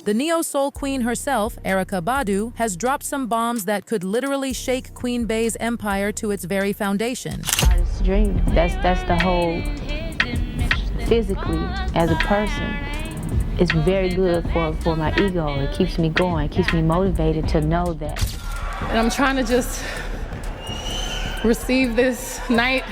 The neo-soul queen herself, Erykah Badu, has dropped some bombs that could literally shake Queen Bey's empire to its very foundation. Artist's dream. That's the whole. Physically, as a person, it's very good for my ego. It keeps me going, it keeps me motivated to know that. And I'm trying to just receive this night.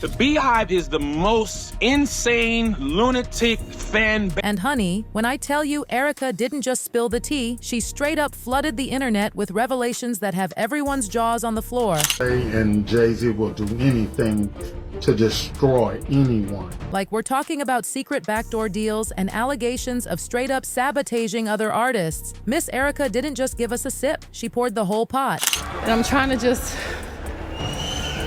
The Beehive is the most insane, lunatic fan. And honey, when I tell you Erykah didn't just spill the tea, she straight up flooded the internet with revelations that have everyone's jaws on the floor. And Jay-Z will do anything to destroy anyone. Like we're talking about secret backdoor deals and allegations of straight up sabotaging other artists. Miss Erykah didn't just give us a sip, she poured the whole pot. And I'm trying to just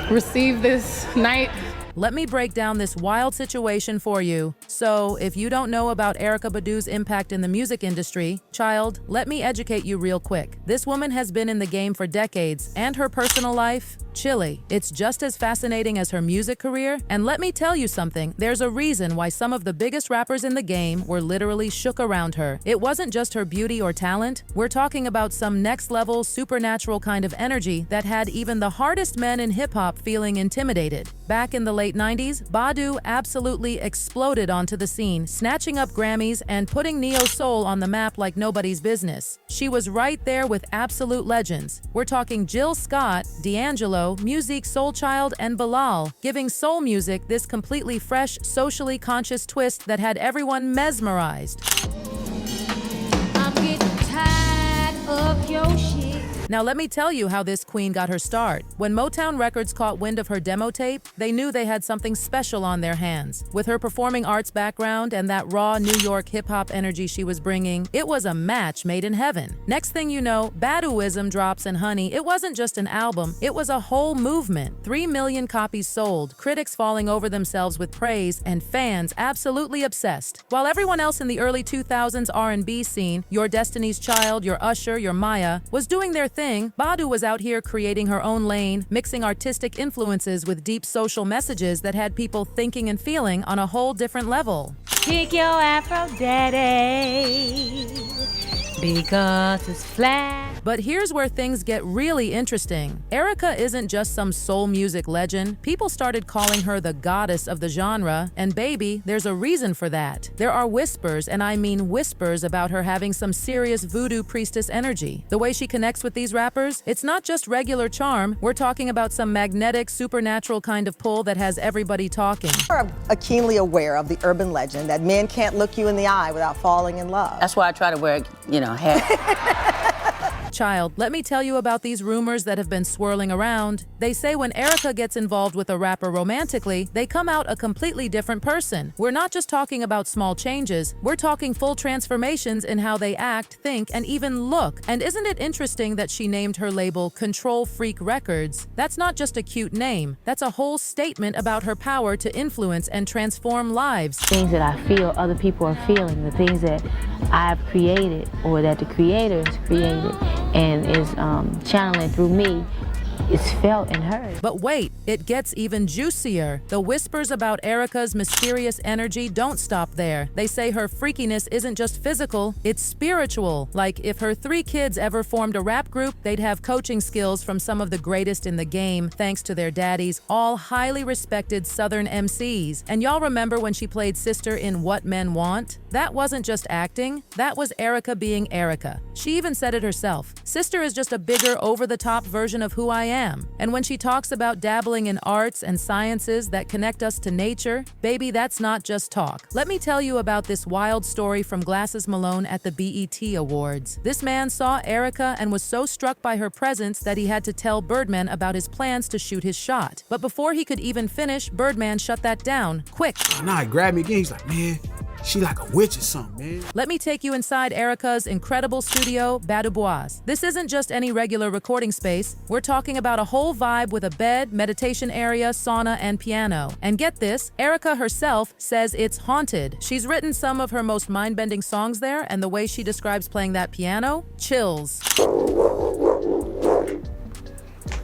receive this night. Let me break down this wild situation for you. So, if you don't know about Erykah Badu's impact in the music industry, child, let me educate you real quick. This woman has been in the game for decades, and her personal life, chilly. It's just as fascinating as her music career, and let me tell you something, there's a reason why some of the biggest rappers in the game were literally shook around her. It wasn't just her beauty or talent, we're talking about some next-level, supernatural kind of energy that had even the hardest men in hip-hop feeling intimidated. Back in the late 90s, Badu absolutely exploded onto the scene, snatching up Grammys and putting neo-soul on the map like nobody's business. She was right there with absolute legends. We're talking Jill Scott, D'Angelo, Musique Soulchild, and Bilal, giving soul music this completely fresh, socially conscious twist that had everyone mesmerized. I'm getting tired of your shit. Now let me tell you how this queen got her start. When Motown Records caught wind of her demo tape, they knew they had something special on their hands. With her performing arts background and that raw New York hip-hop energy she was bringing, it was a match made in heaven. Next thing you know, Baduism drops, and honey, it wasn't just an album, it was a whole movement. 3 million copies sold, critics falling over themselves with praise, and fans absolutely obsessed. While everyone else in the early 2000s R&B scene, your Destiny's Child, your Usher, your Maya, was doing their thing, Badu was out here creating her own lane, mixing artistic influences with deep social messages that had people thinking and feeling on a whole different level. Kick your afro daddy, because it's flat. But here's where things get really interesting. Erykah isn't just some soul music legend. People started calling her the goddess of the genre, and baby, there's a reason for that. There are whispers, and I mean whispers, about her having some serious voodoo priestess energy. The way she connects with these rappers, it's not just regular charm. We're talking about some magnetic, supernatural kind of pull that has everybody talking. Are keenly aware of the urban legend that men can't look you in the eye without falling in love. That's why I try to wear, hair. Child, let me tell you about these rumors that have been swirling around. They say when Erykah gets involved with a rapper romantically, they come out a completely different person. We're not just talking about small changes, we're talking full transformations in how they act, think, and even look. And isn't it interesting that she named her label Control Freak Records? That's not just a cute name, that's a whole statement about her power to influence and transform lives. Things that I feel other people are feeling, the things that I've created or that the creator has created and is channeling through me, it's felt and heard. But wait, it gets even juicier. The whispers about Erykah's mysterious energy don't stop there. They say her freakiness isn't just physical, it's spiritual. Like if her 3 kids ever formed a rap group, they'd have coaching skills from some of the greatest in the game, thanks to their daddies, all highly respected Southern MCs. And y'all remember when she played Sister in What Men Want? That wasn't just acting, that was Erykah being Erykah. She even said it herself. Sister is just a bigger, over-the-top version of who I am. And when she talks about dabbling in arts and sciences that connect us to nature, baby, that's not just talk. Let me tell you about this wild story from Glasses Malone at the BET Awards. This man saw Erykah and was so struck by her presence that he had to tell Birdman about his plans to shoot his shot. But before he could even finish, Birdman shut that down, quick. Nah, he grabbed me again, he's like, man, she like a witch or something, man. Let me take you inside Erykah's incredible studio, Badu EXP0SES. This isn't just any regular recording space. We're talking about a whole vibe with a bed, meditation area, sauna, and piano. And get this, Erykah herself says it's haunted. She's written some of her most mind-bending songs there, and the way she describes playing that piano, chills.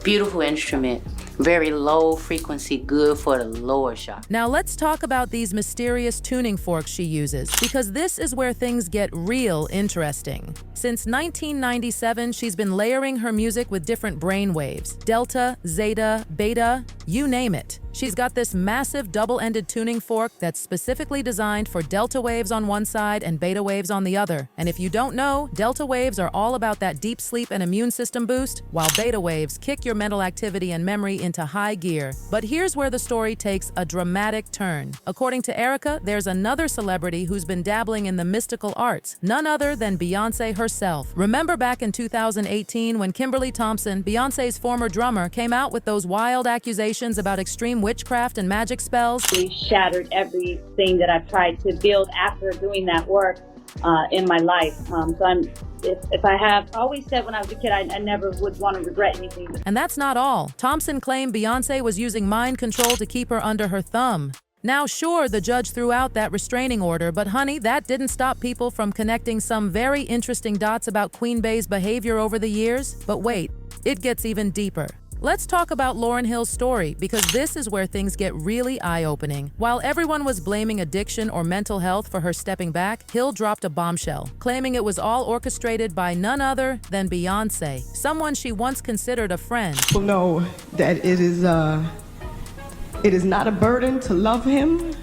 Beautiful instrument. Very low frequency, good for the lower chakra. Now let's talk about these mysterious tuning forks she uses, because this is where things get real interesting. Since 1997, she's been layering her music with different brain waves. Delta, zeta, beta, you name it. She's got this massive double-ended tuning fork that's specifically designed for delta waves on one side and beta waves on the other. And if you don't know, delta waves are all about that deep sleep and immune system boost, while beta waves kick your mental activity and memory into high gear. But here's where the story takes a dramatic turn. According to Erykah, there's another celebrity who's been dabbling in the mystical arts, none other than Beyonce herself. Remember back in 2018 when Kimberly Thompson, Beyonce's former drummer, came out with those wild accusations about extreme witchcraft and magic spells? We shattered everything that I've tried to build after doing that work in my life. If I always said when I was a kid, I never would want to regret anything. And that's not all. Thompson claimed Beyonce was using mind control to keep her under her thumb. Now, sure, the judge threw out that restraining order, but honey, that didn't stop people from connecting some very interesting dots about Queen Bey's behavior over the years. But wait, it gets even deeper. Let's talk about Lauryn Hill's story, because this is where things get really eye-opening. While everyone was blaming addiction or mental health for her stepping back, Hill dropped a bombshell, claiming it was all orchestrated by none other than Beyonce, someone she once considered a friend. People know that it is not a burden to love him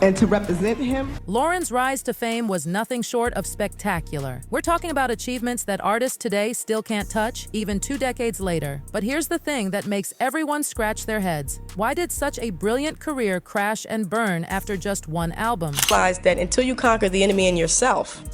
and to represent him. Lauryn's rise to fame was nothing short of spectacular. We're talking about achievements that artists today still can't touch, even 2 decades later. But here's the thing that makes everyone scratch their heads. Why did such a brilliant career crash and burn after just one album? Realize that until you conquer the enemy in yourself,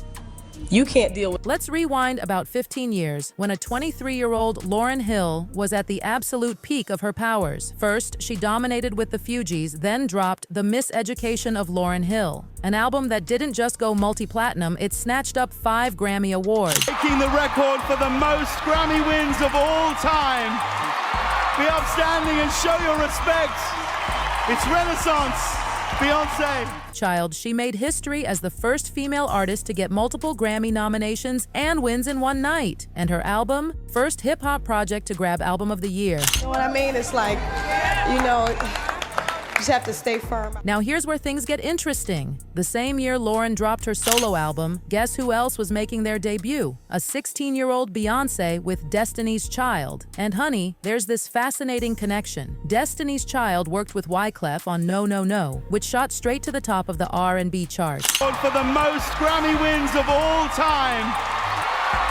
you can't deal with. Let's rewind about 15 years, when a 23-year-old Lauryn Hill was at the absolute peak of her powers. First, she dominated with the Fugees, then dropped The Miseducation of Lauryn Hill, an album that didn't just go multi-platinum, it snatched up 5 Grammy Awards. Breaking the record for the most Grammy wins of all time. Be upstanding and show your respect. It's Renaissance, Beyonce. Child, she made history as the first female artist to get multiple Grammy nominations and wins in one night. And her album, first hip-hop project to grab Album of the Year. You know what I mean? It's like, you know, you just have to stay firm. Now here's where things get interesting. The same year Lauryn dropped her solo album, guess who else was making their debut? A 16-year-old Beyonce with Destiny's Child. And honey, there's this fascinating connection. Destiny's Child worked with Wyclef on No No No, which shot straight to the top of the R&B charts. For the most Grammy wins of all time.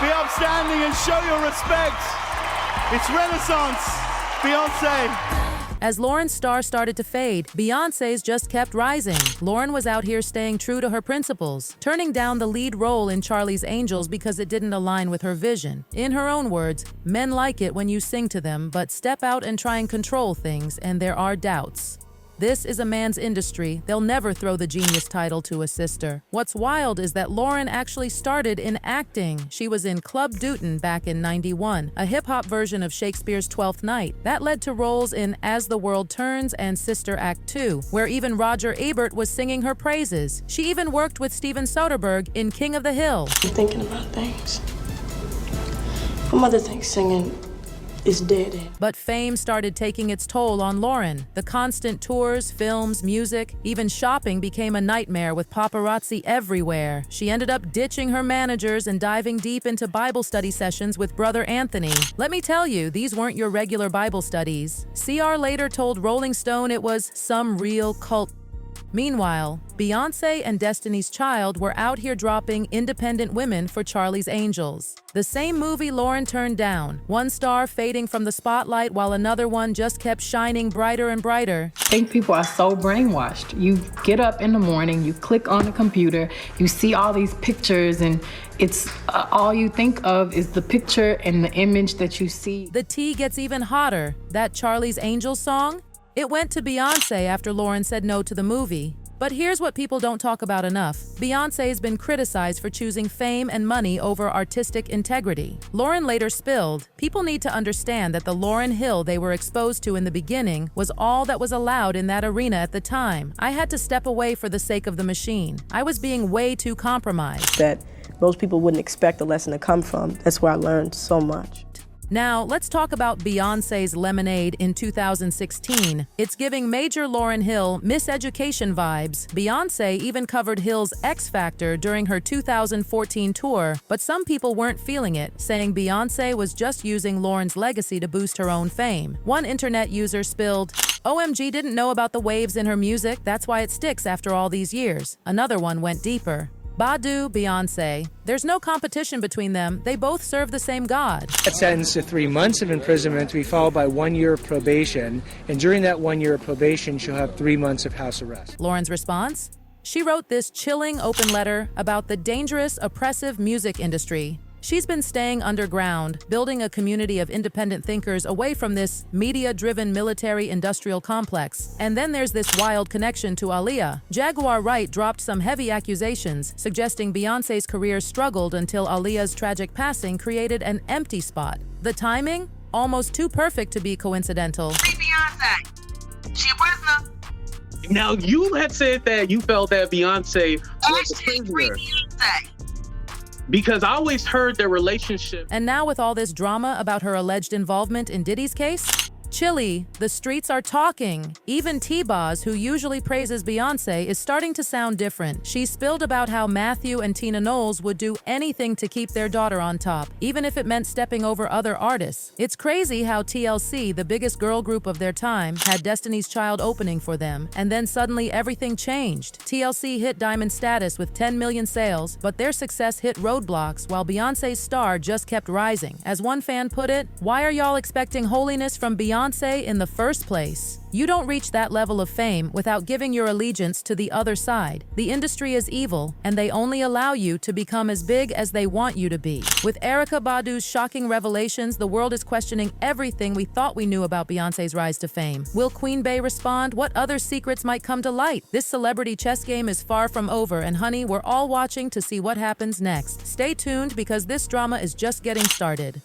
Be upstanding and show your respect. It's Renaissance, Beyonce. As Lauryn's star started to fade, Beyonce's just kept rising. Lauryn was out here staying true to her principles, turning down the lead role in Charlie's Angels because it didn't align with her vision. In her own words, men like it when you sing to them, but step out and try and control things, and there are doubts. This is a man's industry. They'll never throw the genius title to a sister. What's wild is that Lauryn actually started in acting. She was in Club Dutton back in '91, a hip-hop version of Shakespeare's Twelfth Night. That led to roles in As the World Turns and Sister Act 2, where even Roger Ebert was singing her praises. She even worked with Steven Soderbergh in King of the Hill. I'm thinking about things. My mother thinks singing is dead. But fame started taking its toll on Lauryn. The constant tours, films, music, even shopping became a nightmare with paparazzi everywhere. She ended up ditching her managers and diving deep into Bible study sessions with Brother Anthony. Let me tell you, these weren't your regular Bible studies. CR later told Rolling Stone it was some real cult. Meanwhile, Beyonce and Destiny's Child were out here dropping independent women for Charlie's Angels. The same movie Lauryn turned down, one star fading from the spotlight while another one just kept shining brighter and brighter. I think people are so brainwashed. You get up in the morning, you click on the computer, you see all these pictures, and it's all you think of is the picture and the image that you see. The tea gets even hotter. That Charlie's Angels song? It went to Beyonce after Lauryn said no to the movie. But here's what people don't talk about enough. Beyonce has been criticized for choosing fame and money over artistic integrity. Lauryn later spilled, people need to understand that the Lauryn Hill they were exposed to in the beginning was all that was allowed in that arena at the time. I had to step away for the sake of the machine. I was being way too compromised. That most people wouldn't expect a lesson to come from. That's where I learned so much. Now, let's talk about Beyonce's Lemonade in 2016. It's giving major Lauryn Hill miseducation vibes. Beyonce even covered Hill's X Factor during her 2014 tour, but some people weren't feeling it, saying Beyonce was just using Lauryn's legacy to boost her own fame. One internet user spilled, "OMG didn't know about the waves in her music, that's why it sticks after all these years." Another one went deeper. Badu, Beyonce. There's no competition between them. They both serve the same God. That sentence to 3 months of imprisonment to be followed by 1 year of probation. And during that 1 year of probation, she'll have 3 months of house arrest. Lauryn's response? She wrote this chilling open letter about the dangerous, oppressive music industry. She's been staying underground, building a community of independent thinkers away from this media-driven military-industrial complex. And then there's this wild connection to Aaliyah. Jaguar Wright dropped some heavy accusations, suggesting Beyonce's career struggled until Aaliyah's tragic passing created an empty spot. The timing? Almost too perfect to be coincidental. Beyonce. She a prisoner. Now, you had said that you felt that Beyonce was a prisoner. Beyonce. Because I always heard their relationship. And now with all this drama about her alleged involvement in Diddy's case? Chilly, the streets are talking. Even T-Boz, who usually praises Beyonce, is starting to sound different. She spilled about how Matthew and Tina Knowles would do anything to keep their daughter on top, even if it meant stepping over other artists. It's crazy how TLC, the biggest girl group of their time, had Destiny's Child opening for them, and then suddenly everything changed. TLC hit diamond status with 10 million sales, but their success hit roadblocks while Beyonce's star just kept rising. As one fan put it, "Why are y'all expecting holiness from Beyonce in the first place? You don't reach that level of fame without giving your allegiance to the other side. The industry is evil, and they only allow you to become as big as they want you to be." With Erykah Badu's shocking revelations, the world is questioning everything we thought we knew about Beyonce's rise to fame. Will Queen Bey respond? What other secrets might come to light? This celebrity chess game is far from over, and honey, we're all watching to see what happens next. Stay tuned because this drama is just getting started.